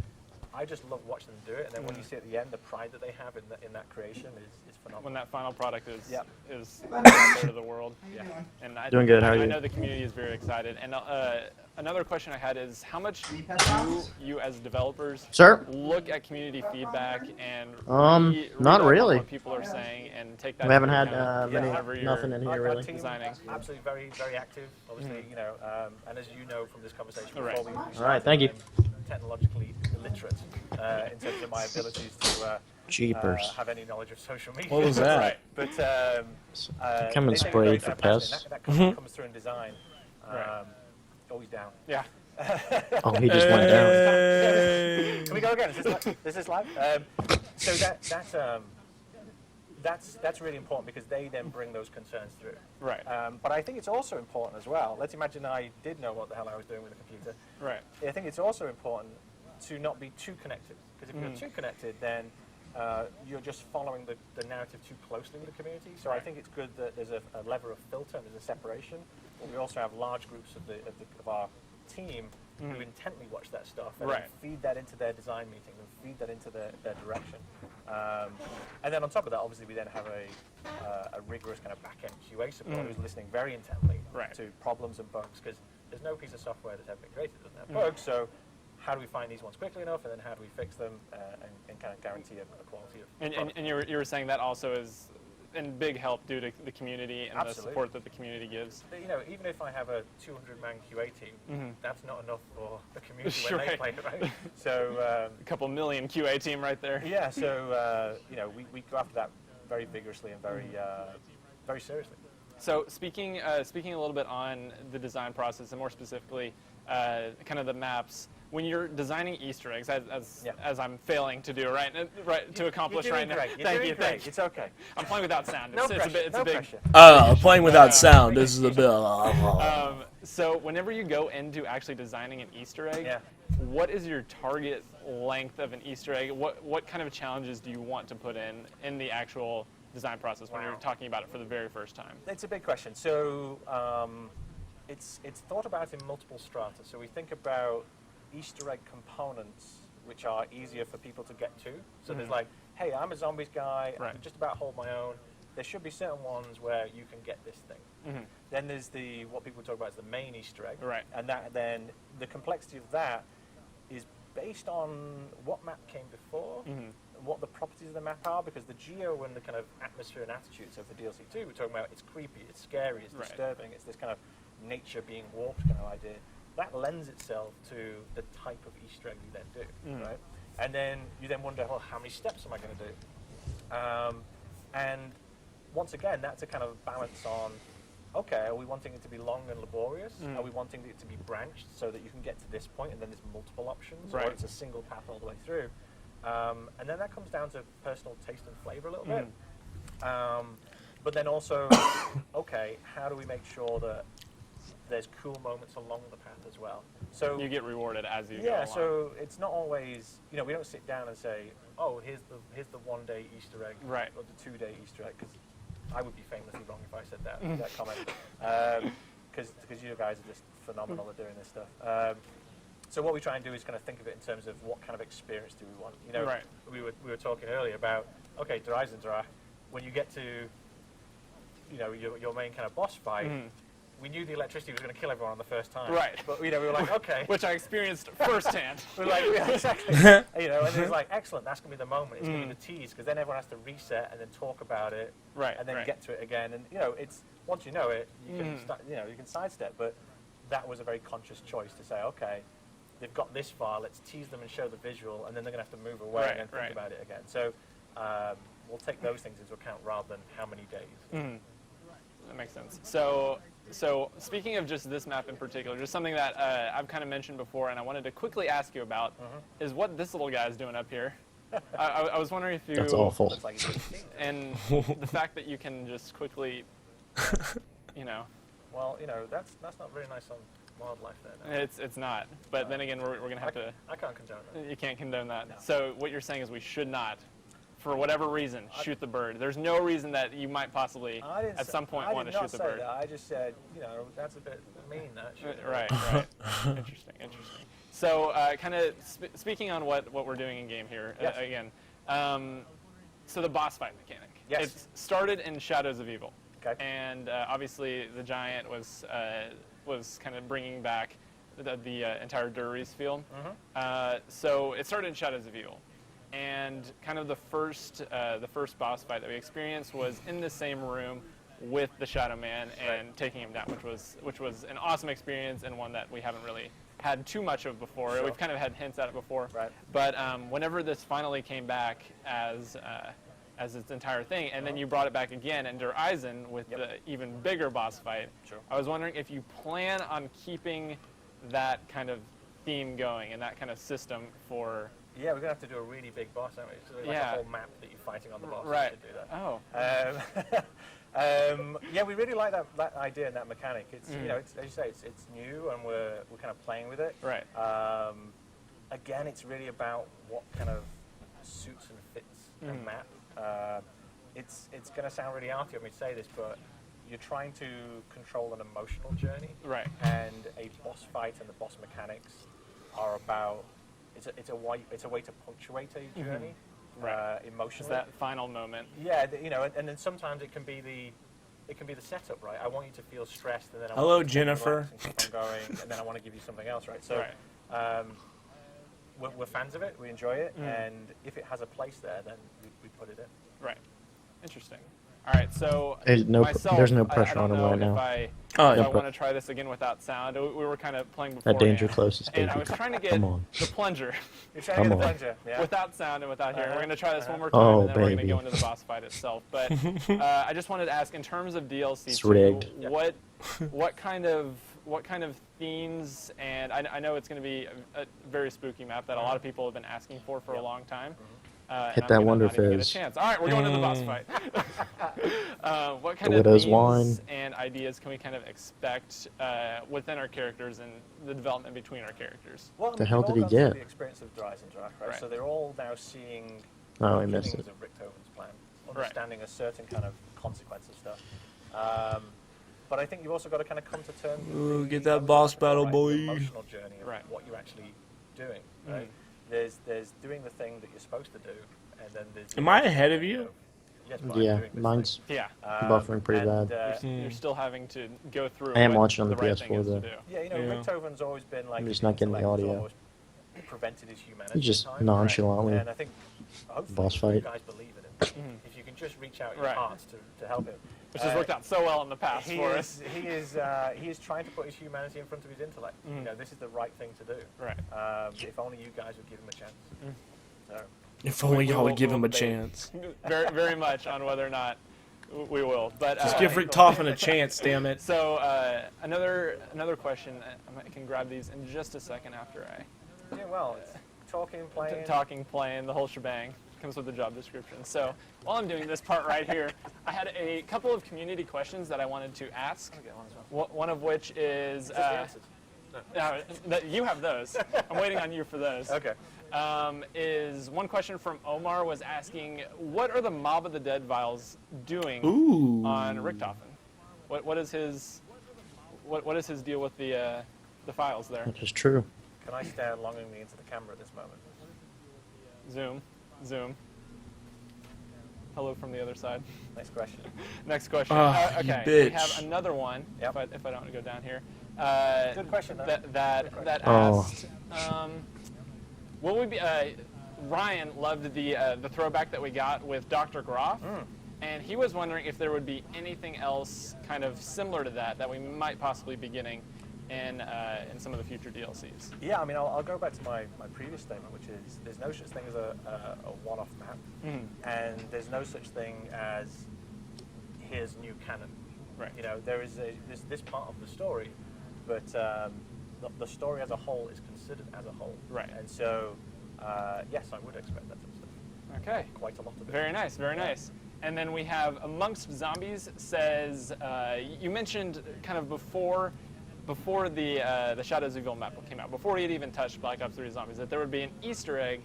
I just love watching them do it, and then when you see at the end the pride that they have in that creation is phenomenal. When that final product is out there to the world. And Doing good. How are you? I know the community is very excited. And another question I had is, how much do you as developers look at community feedback and read not up on really. what people are saying and take that? We haven't into had account nothing in here Our really. team designing. Absolutely very, very active. Obviously, you know, and as you know from this conversation before Right. we started, All right, thank you. I'm technologically illiterate in terms of my abilities to Jeepers. have any knowledge of social media. What was that? Right. But Come and they take spray very for kind of passion, pests. That comes through in design. Always down. Yeah. Oh, he just went down. Can we go again? Is this live? So that's really important because they then bring those concerns through. Right. But I think it's also important as well. Let's imagine I did know what the hell I was doing with the computer. Right. I think it's also important to not be too connected because if you're too connected, then you're just following the narrative too closely with the community. So I think it's good that there's a lever of filter and there's a separation. But we also have large groups of our team who intently watch that stuff and then feed that into their design meetings and feed that into their direction. And then on top of that, obviously, we then have a rigorous kind of back-end QA support who's listening very intently to problems and bugs because there's no piece of software that's ever been created that doesn't have bugs. So how do we find these ones quickly enough, and then how do we fix them and kind of guarantee a quality of And you were saying that also is in big help due to the community and Absolutely. the support that the community gives. But, you know, even if I have a 200-man QA team, that's not enough for the community Sure, when they play it, right? So A couple million QA team right there. yeah, so you know, we go after that very vigorously and very very seriously. So speaking a little bit on the design process and more specifically, kind of the maps. When you're designing Easter eggs, as I'm failing to do to accomplish right now. Thank you. It's okay. I'm playing without sound. No It's pressure. a big. Pressure. Playing without sound. This is a bit. So whenever you go into actually designing an Easter egg, what is your target length of an Easter egg? What kind of challenges do you want to put in the actual design process when you're talking about it for the very first time? It's a big question. So it's thought about in multiple strata. So we think about Easter egg components which are easier for people to get to. So there's like, hey, I'm a zombies guy, I can just about hold my own. There should be certain ones where you can get this thing. Then there's what people talk about as the main Easter egg. Right. And then the complexity of that is based on what map came before, what the properties of the map are, because the geo and the kind of atmosphere and attitude, so for DLC 2, we're talking about it's creepy, it's scary, it's disturbing, it's this kind of nature being warped kind of idea. That lends itself to the type of Easter egg you then do, right? And then you then wonder, well, how many steps am I going to do? And once again, that's a kind of balance on, okay, are we wanting it to be long and laborious? Are we wanting it to be branched so that you can get to this point and then there's multiple options? Or it's a single path all the way through? And then that comes down to personal taste and flavor a little bit. But then also, okay, how do we make sure that there's cool moments along the path as well? So you get rewarded as you go yeah, along. so it's not always, you know, we don't sit down and say, oh, here's the 1-day Easter egg or the 2-day Easter egg, because I would be famously wrong if I said that comment, because you guys are just phenomenal at doing this stuff. So what we try and do is kind of think of it in terms of what kind of experience do we want. You know, we were talking earlier about, okay, when you get to, you know, your main kind of boss fight, we knew the electricity was going to kill everyone on the first time. Right. But we were like, okay. Which I experienced firsthand. We're like, yeah, exactly. And it was like, excellent. That's going to be the moment. It's going to be the tease, because then everyone has to reset and then talk about it, Right. and then right. get to it again. And it's once you know it, you can you can sidestep. But that was a very conscious choice to say, okay, they've got this far. Let's tease them and show the visual, and then they're going to have to move away Right, and think right. about it again. So we'll take those things into account rather than how many days. That makes sense. So speaking of just this map in particular, just something that I've kind of mentioned before, and I wanted to quickly ask you about, is what this little guy is doing up here. I was wondering if you... That's awful. Looks like it's And the fact that you can just quickly, Well, that's not very nice on wildlife there. No. it's not. But then again, we're going to have to... I can't condone that. You can't condone that. No. So what you're saying is we should not, for whatever reason, shoot the bird. There's no reason that you might possibly, at some point, want to shoot the bird. That. I just said, that's a bit mean. That Right. Interesting. So, kind of speaking on what we're doing in game here Yes. again. So the boss fight mechanic. Yes. It started in Shadows of Evil. Okay. And obviously the giant was kind of bringing back the entire Duries feel. So it started in Shadows of Evil. And kind of the first boss fight that we experienced was in the same room with the Shadow Man and taking him down, which was an awesome experience and one that we haven't really had too much of before. Sure. We've kind of had hints at it before. Right. But whenever this finally came back as its entire thing, and then you brought it back again under Eisen with the even bigger boss fight, Sure. I was wondering if you plan on keeping that kind of theme going and that kind of system for... Yeah, we're going to have to do a really big boss, aren't we? So like a whole map that you're fighting on the boss. Right. We should do that. Oh. Yeah, we really like that idea and that mechanic. It's it's, as you say, it's new and we're kind of playing with it. Right. Again, it's really about what kind of suits and fits a map. It's going to sound really arty when we say this, but you're trying to control an emotional journey. Right. And a boss fight and the boss mechanics are about. It's a way to punctuate a journey. Right. Emotionally. It's that final moment. Yeah, and then sometimes it can be the setup, right? I want you to feel stressed, and then I Hello, want you to Jennifer. relax and keep on going, and then I want to give you something else, right? So, we're fans of it. We enjoy it, and if it has a place there, then we put it in. Right. Interesting. All right, so There's no myself, pressure I on don't him know right now. if Oh, I yeah. want to try this again without sound. We were kind of playing before. That danger close is And I danger. was trying to get Come on. the plunger You're trying to Come get on. the plunger, yeah? without sound and without hearing. We're going to try this one more time, Oh, and then we're going to baby. go into the boss fight itself. But I just wanted to ask, in terms of DLC, It's rigged. what kind of themes? And I know it's going to be a very spooky map that a lot of people have been asking for a long time. Hit and that I'm Wonder not even get a Fizz. chance. All right, we're going to the boss fight. What kind The of Widow's themes Wine. and ideas can we kind of expect within our characters and the development between our characters? Well, The hell they've did all he gone through get? The experience of Dries and Drac, right? Right. So they're all now seeing Oh, the I missed beginnings it. of Richtoven's plan, understanding a certain kind of consequence of stuff. But I think you've also got to kind of come to terms with Ooh, the get that other boss side, battle, right? boy. The emotional journey of Right. what you're actually doing. Right? There's doing the thing that you're supposed to do, and then there's. Am I ahead of you? Yes, but I'm Yeah, doing this mine's Yeah. thing. buffering pretty and, bad. You're still having to go through. I am what watching on the right thing PS4 is to though. do. Yeah, Yeah. Richtoven's always been like. I'm just the not getting the intellect has audio. almost prevented his humanity. He's just at times. nonchalantly And I think hopefully boss you fight. guys believe in him. If you can just reach out your Right. hearts to help him. Which has worked out so well in the past He for is, us. he is trying to put his humanity in front of his intellect. You know, this is the right thing to do. Right. If only you guys would give him a chance. So, If only y'all would give him a we'll- chance. Very, very much on whether or not we will. But Just give Richtofen a chance, damn it. So another question. I can grab these in just a second after I yeah, well, it's talking, playing. talking, playing, the whole shebang comes with the job description. So while I'm doing this part right here, I had a couple of community questions that I wanted to ask. I'll get one as well. One of which is Just the answers. you have those. I'm waiting on you for those. Okay. Is one question from Omar was asking, what are the Mob of the Dead vials doing Ooh. on Richtofen? What is his deal with the files there? Which is true. Can I stare longingly into the camera at this moment? Zoom. Hello from the other side. Next question. Next question. Oh, you okay, we have bitch. another one. Yep. If I don't go down here. Good question, though. That Oh. asked, what would be? Ryan loved the throwback that we got with Dr. Groff, and he was wondering if there would be anything else kind of similar to that we might possibly be getting in some of the future DLCs. Yeah, I mean, I'll go back to my previous statement, which is there's no such thing as a one-off map, and there's no such thing as here's new canon. Right. You know, there's this part of the story, but the story as a whole is considered as a whole. Right. And so, yes, I would expect that sort of stuff. Okay. Quite a lot of it. Very nice, very nice. And then we have Amongst Zombies says, you mentioned kind of before the Shadows of Evil map came out, before he had even touched Black Ops 3 Zombies, that there would be an Easter egg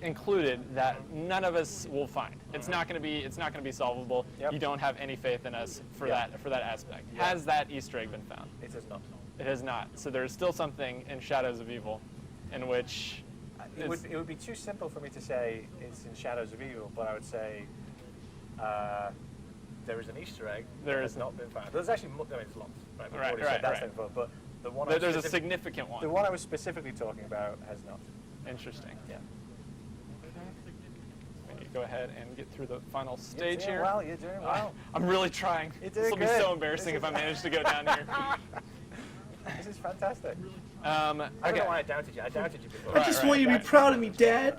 included that none of us will find. It's not going to be solvable. Yep. You don't have any faith in us for that aspect. Yeah. Has that Easter egg been found? It is not. It has not. So there's still something in Shadows of Evil in which It would be too simple for me to say it's in Shadows of Evil, but I would say there is an Easter egg that has not been found. There's actually, there's lots. Right, we've already said that info, but the one there's a significant one. The one I was specifically talking about has not. Interesting. Yeah. We need to go ahead and get through the final stage here. Well, you're doing well. I'm really trying. You're This doing will be so good. embarrassing if I manage to go down here. This is fantastic. I don't know why I doubted you. I doubted you before. I just want you to be proud of me, Dad.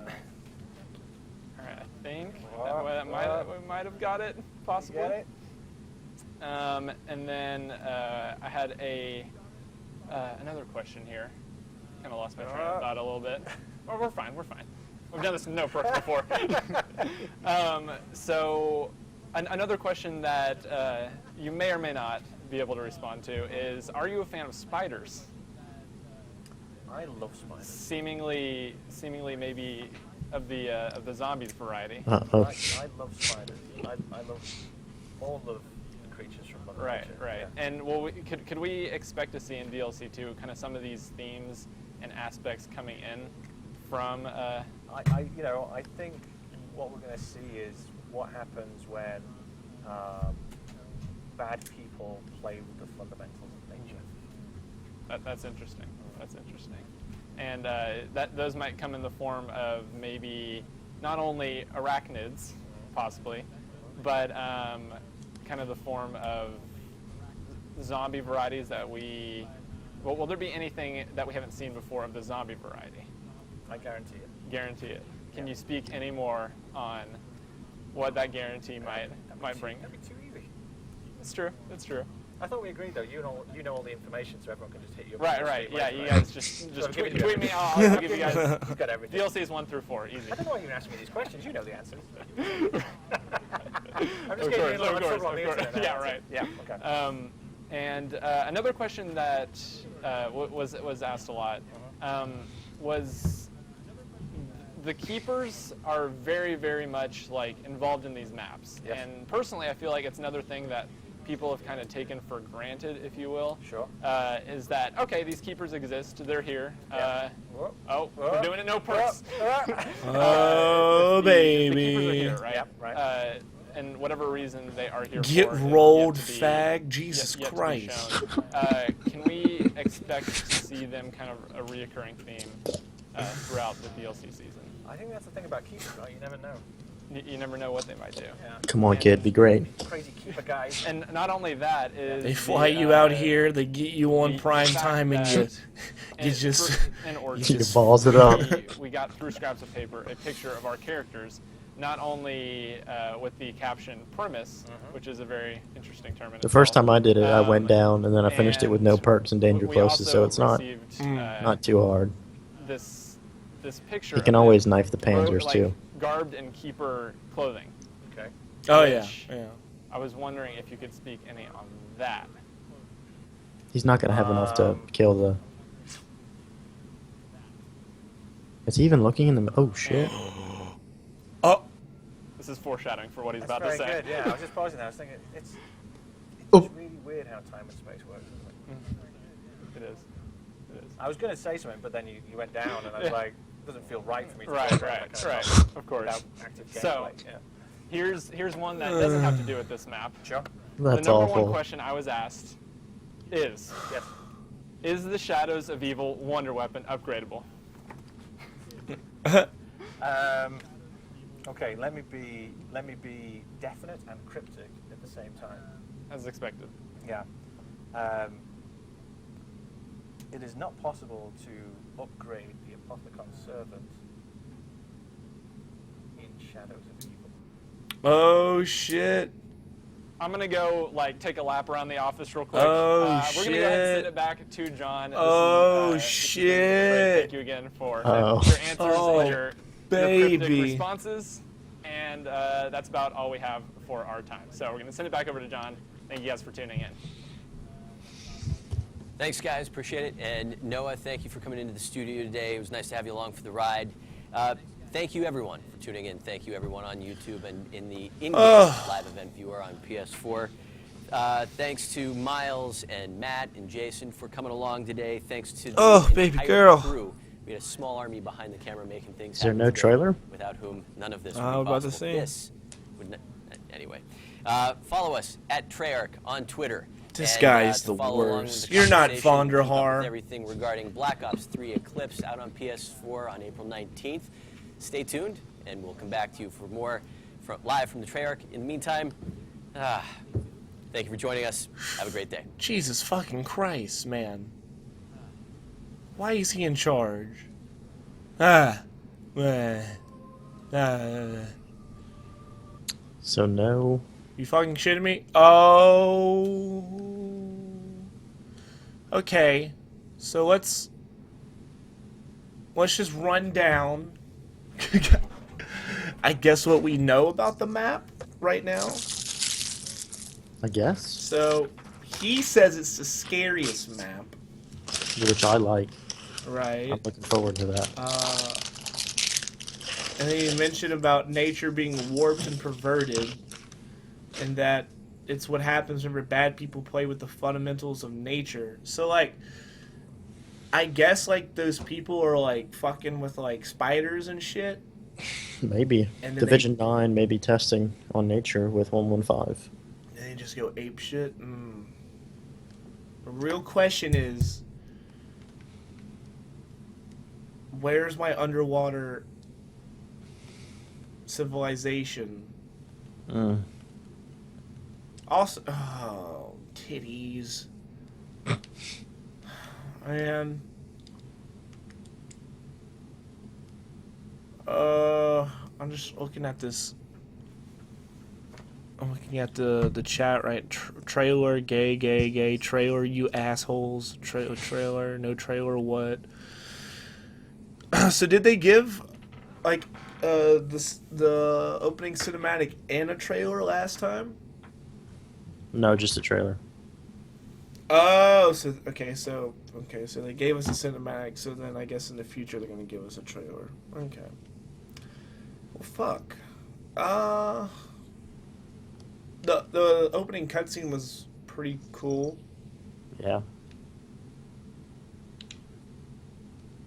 All right, I think Well, we might have got it, possibly. Get it? And then I had another question here. Kind of lost my train of thought a little bit. Well, we're fine. We're fine. We've done this in no perks before. So another question that you may or may not be able to respond to is: are you a fan of spiders? I love spiders. Seemingly maybe of the zombies variety. I love spiders. I love all of the creatures from Mother Right, Nature. right. Yeah. And could we expect to see in DLC 2 kind of some of these themes and aspects coming in from? I think what we're going to see is what happens when bad people play with the fundamentals of nature. That's interesting. That's interesting. And those might come in the form of maybe not only arachnids, possibly, but kind of the form of zombie varieties that we. Well, will there be anything that we haven't seen before of the zombie variety? I guarantee it. Guarantee it. Can you speak any more on what that guarantee might bring? That'd be too easy. It's true. It's true. I thought we agreed though. You know all the information, so everyone can just hit you. up Right, on the right. street, Yeah, you guys just So I'll give tweet you me. I'll give you guys You've got everything. DLCs 1 through 4. Easy. I don't know why you're asking me these questions. You know the answers. I'm just Of getting course, a little of trouble course, on the of course. internet now, Yeah, that's right. it. Yeah. Okay. And another question that was asked a lot was the keepers are very, very much like involved in these maps. Yes. And personally, I feel like it's another thing that people have kind of taken for granted, if you will. Sure. Is that, okay, these keepers exist, they're here. Yeah. We're doing it no perks. Oh, The keepers are baby. here, right? Yep, right. And whatever reason they are here Get for is rolled, yet to be- fag. Jesus yet to be Christ. shown. Can we expect to see them kind of a reoccurring theme throughout the DLC season? I think that's the thing about keepers, right? You never know. You never know what they might do. Yeah. Come on, kid, be great. Crazy keeper guys. And not only that is They fly you out here, they get you on the prime fact time, and that- you just. You balls it up. we got through scraps of paper a picture of our characters, not only with the caption premise, which is a very interesting term. In The first itself, time I did it, I went down, and then I finished it with no and perks and danger we closes, so also it's not received, not too hard. This picture. You can of always them knife the panzers like, too. Garbed in keeper clothing. Okay. Oh yeah, Which yeah. I was wondering if you could speak any on that. He's not gonna have enough to kill the. Is he even looking in the? Oh shit! Oh, This is foreshadowing for what he's That's about to very say. good. Yeah, I was just pausing there. I was thinking it's Oh. really weird how time and space works, isn't it? It is. It is. I was going to say something, but then you went down, and I was Yeah. like, it doesn't feel right for me to Right, talk about right, that kind right. of stuff Of course. without active So- gameplay. Yeah. Here's one that doesn't have to do with this map. Sure. That's the number awful. one question I was asked is, Yes. is the Shadows of Evil Wonder Weapon upgradable? Okay, let me be definite and cryptic at the same time. As expected. Yeah. It is not possible to upgrade the Apothecon servant in Shadows of Evil. Oh shit. I'm gonna go take a lap around the office real quick. Oh, We're gonna go ahead and shit. send it back to John. Oh, this has been shit. great. Thank you again for Oh. your answers Oh, and your baby. cryptic responses. And that's about all we have for our time. So we're gonna send it back over to John. Thank you guys for tuning in. Thanks, guys. Appreciate it. And Noah, thank you for coming into the studio today. It was nice to have you along for the ride. Thank you, everyone, for tuning in. Thank you, everyone on YouTube and in the in-game live event viewer on PS4. Thanks to Miles and Matt and Jason for coming along today. Thanks to the baby entire girl. crew. We had a small army behind the camera making things Is there happen no today, trailer? without whom none of this would I be was about to possible. say. This would not, anyway. Follow us at Treyarch on Twitter. This And, guy is to the follow along worst. with the You're not conversation, keep up Vonderhaar. with everything regarding Black Ops 3 Eclipse out on PS4 on April 19th. Stay tuned, and we'll come back to you for more live from the Treyarch. In the meantime, thank you for joining us. Have a great day. Jesus fucking Christ, man. Why is he in charge? So no. You fucking shitting me? Oh. Okay. So let's just run down. I guess what we know about the map right now. I guess. So he says it's the scariest map. Which I like. Right. I'm looking forward to that. And then you mentioned about nature being warped and perverted, and that it's what happens whenever bad people play with the fundamentals of nature. So, I guess, those people are, fucking with, spiders and shit. Maybe. And then Division 9 may be testing on nature with 115. And they just go ape shit. The real question is, where's my underwater civilization? Also, oh, titties. Man. I'm just looking at this. I'm looking at the chat, right? Trailer, gay, trailer, you assholes. Trailer, no trailer, what? So did they give, the opening cinematic and a trailer last time? No, just a trailer. Oh, so they gave us a cinematic, so then I guess in the future they're gonna give us a trailer. Okay. Well, fuck. The opening cutscene was pretty cool. Yeah.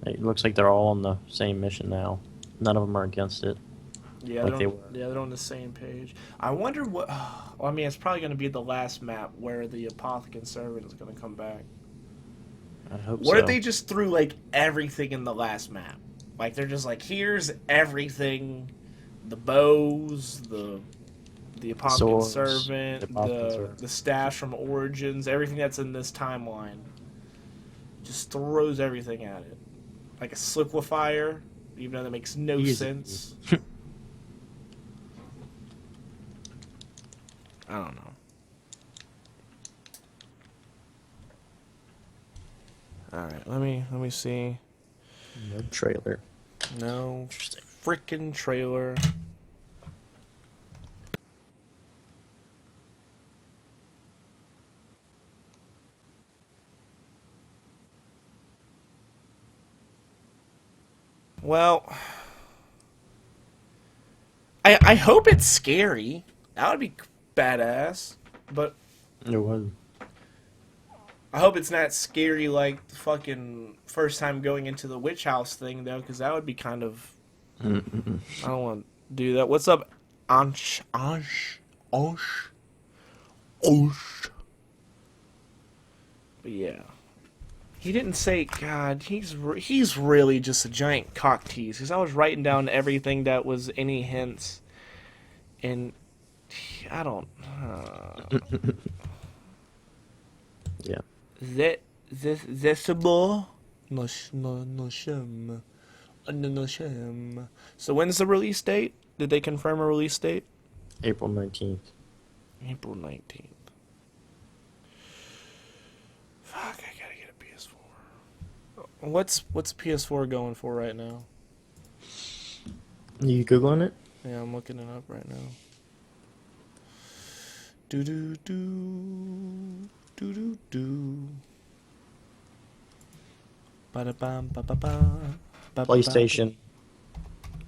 It looks like they're all on the same mission now. None of them are against it. Yeah, Like they're on the same page. I wonder what. Well, I mean, it's probably going to be the last map where the Apothecon servant is going to come back. I hope What so. if they just threw everything in the last map? They're just here's everything, the bows, the Apothecon Swords, servant, the Apothecon servant. the stash from Origins, everything that's in this timeline. Just throws everything at it, like a sliquifier, even though that makes no Easy. sense. I don't know. All right, let me see. No trailer. No freaking trailer. Well, I hope it's scary. That would be badass. But It was. I hope it's not scary like the fucking first time going into the witch house thing, though, because that would be kind of... I don't want to do that. What's up, Ansh. But yeah. He didn't say, God, he's really just a giant cock tease. Because I was writing down everything that was any hints. And I don't... Yeah. Zetsubou? No shame. No shame. So when's the release date? Did they confirm a release date? April 19th. April 19th. Fuck, I gotta get a PS4. What's PS4 going for right now? You Googling it? Yeah, I'm looking it up right now. Do do do do do do. Ba da bam ba ba ba. PlayStation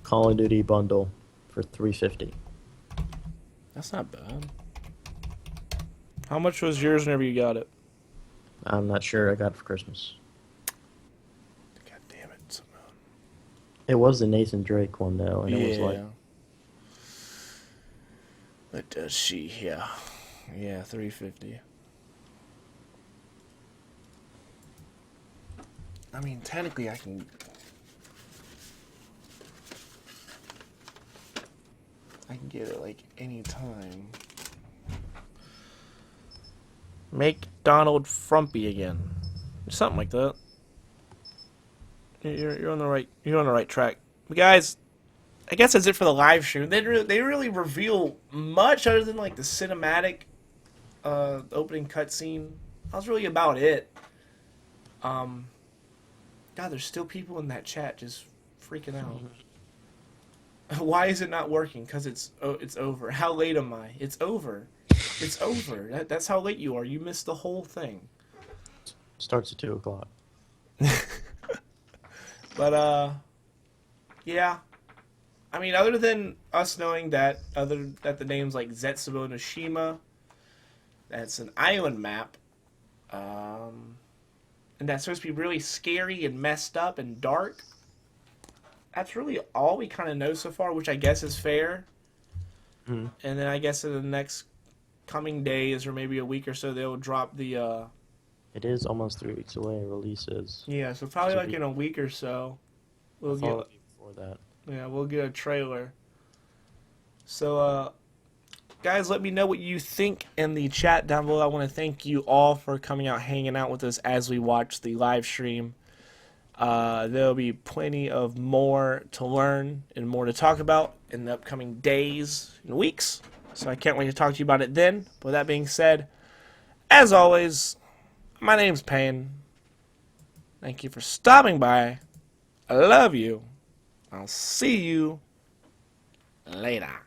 Call of Duty bundle for $350. That's not bad. How much was yours whenever you got it? I'm not sure. I got it for Christmas. God damn it, Simone. It was the Nathan Drake one though, and it was like What does she? Yeah, $350. I mean, technically, I can get it like any time. Make Donald frumpy again, something like that. You're on the right track, but guys. I guess that's it for the live stream. They really reveal much other than like the cinematic opening cutscene. That was really about it. God, there's still people in that chat just freaking out. Why is it not working? Because it's over. How late am I? It's over. It's over. That's how late you are. You missed the whole thing. starts at 2 o'clock. But yeah. I mean, other than us knowing that the names like Zetsubou and Shima, that's an island map, and that's supposed to be really scary and messed up and dark. That's really all we kind of know so far, which I guess is fair. Mm. And then I guess in the next coming days or maybe a week or so, they'll drop the. It is almost 3 weeks away. Release is. Yeah, so probably like in a week or so, we'll get. Before that. Yeah, we'll get a trailer. So, guys, let me know what you think in the chat down below. I want to thank you all for coming out, hanging out with us as we watch the live stream. There'll be plenty of more to learn and more to talk about in the upcoming days and weeks. So I can't wait to talk to you about it then. But with that being said, as always, my name's Payne. Thank you for stopping by. I love you. I'll see you later.